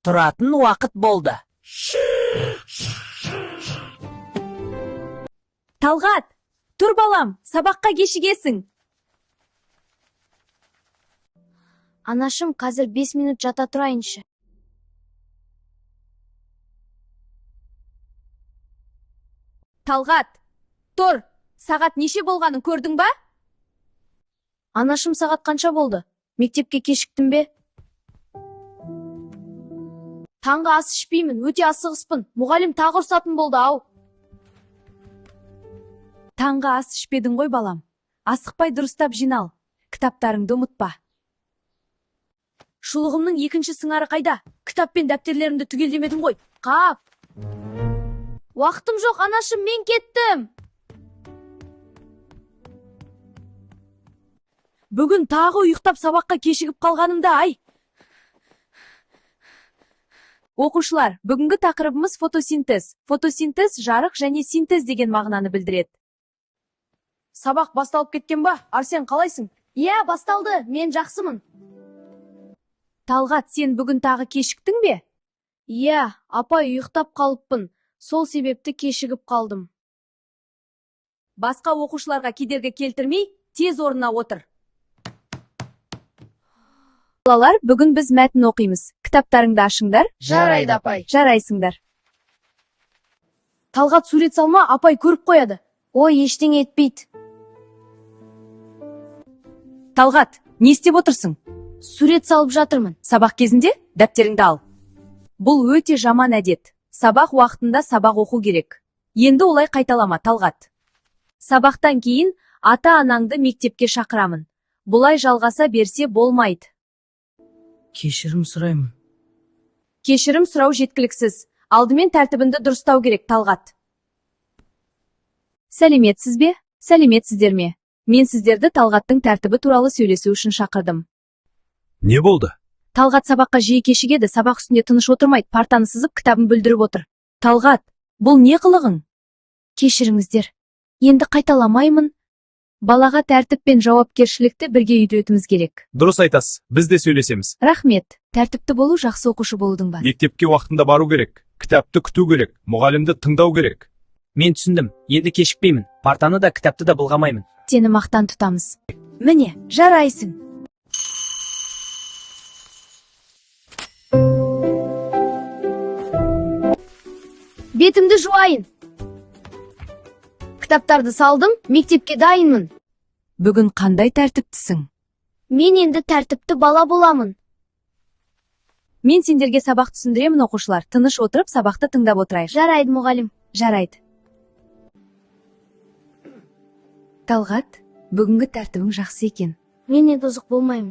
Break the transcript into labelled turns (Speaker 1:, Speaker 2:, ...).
Speaker 1: Тұратын уақыт болды.
Speaker 2: Талғат, тұр балам, сабаққа кешігесің.
Speaker 3: Анашым, қазір 5 минут жата тұрайыншы.
Speaker 2: Талғат, тұр, сағат неше болғанын көрдің ба?
Speaker 3: Анашым, сағат қанша болды? Мектепке кешіктім бе? Таңғы ас ішпеймін, өте асығыспын. Мұғалім тағы ұрсатын болды ау.
Speaker 2: Таңғы ас ішпедің ғой балам. Асықпай дұрыстап жинал. Кітаптарыңды ұмытпа. Шұлығымның екінші сыңары қайда? Кітап пен дәптерлерімді түгелдемедің ғой.
Speaker 3: Қап. Уақытым жоқ, анашым, мен кеттім.
Speaker 2: Бүгін тағы ұйықтап сабаққа кешігіп қалғанымда, ай. Оқушылар, бүгінгі тақырыбымыз фотосинтез. Фотосинтез жарық және синтез деген мағынаны білдіреді.
Speaker 3: Сабақ басталып кеткен ба? Арсен, қалайсың? Иә, басталды, мен жақсымын.
Speaker 2: Талғат, сен бүгін тағы кешіктің бе?
Speaker 3: Иә, апай, ұйықтап қалыппын. Сол себепті кешігіп қалдым.
Speaker 2: Басқа оқушыларға кедергі келтірмей, тез орнына отыр. Балалар, бүгін біз мәтін оқимыз. Кітаптарыңды ашыңдар.
Speaker 3: Жарайды, апай.
Speaker 2: Жарайсыңдар.
Speaker 3: Талғат, сурет салма, апай көріп қояды. Ой, ештеңе етпейді.
Speaker 2: Талғат, не істеп отырсың?
Speaker 3: Сурет салып жатырмын.
Speaker 2: Сабақ кезінде дәптеріңді ал. Бұл өте жаман әдет. Сабақ уақытында сабақ оқу керек. Енді олай қайталама, Талғат. Сабақтан кейін ата-анаңды мектепке шақырамын. Бұлай жалғаса берсе болмайды.
Speaker 1: Кешірім сұраймын.
Speaker 2: Кешірім сұрау жеткіліксіз. Алдымен тәртібінді дұрыстау керек, Талғат. Сәлеметсіз бе? Сәлеметсіздер ме? Мен сіздерді Талғаттың тәртібі туралы сөйлесу үшін шақырдым.
Speaker 4: Не болды?
Speaker 2: Талғат сабаққа жиі кешігеді, сабақ үстінде тыныш отырмайды, партаны сызып, кітабын бүлдіріп отыр. Талғат, бұл не қылығың?
Speaker 3: Кешіріңіздер. Енді қайталамаймын.
Speaker 2: Балаға тәртіп пен жауапкершілікті бірге үйретуіміз керек.
Speaker 4: Дұрыс айтасыз, біз де сөйлесеміз.
Speaker 2: Рахмет. Тәртіпті болу жақсы оқушы болудың басы.
Speaker 4: Мектепке уақытында бару керек, кітапты күту керек, мұғалімді тыңдау керек.
Speaker 1: Мен түсіндім, енді кешікпеймін. Партаны да кітапты да былғамаймын.
Speaker 2: Сені мақтан тұтамыз. Міне, жарайсың.
Speaker 3: Бетімді жуайын. Кітаптарды салдым, мектепке дайынмын.
Speaker 2: Бүгін қандай тәртіптісің?
Speaker 3: Мен енді тәртіпті бала боламын.
Speaker 2: Мен сендерге сабақ түсіндіремін, оқушылар. Тыныш отырып, сабақты тыңдап отырайық.
Speaker 3: Жарайды, мұғалім.
Speaker 2: Жарайды. Талғат, бүгінгі тәртібің жақсы екен.
Speaker 3: Мен енді бұзық болмаймын.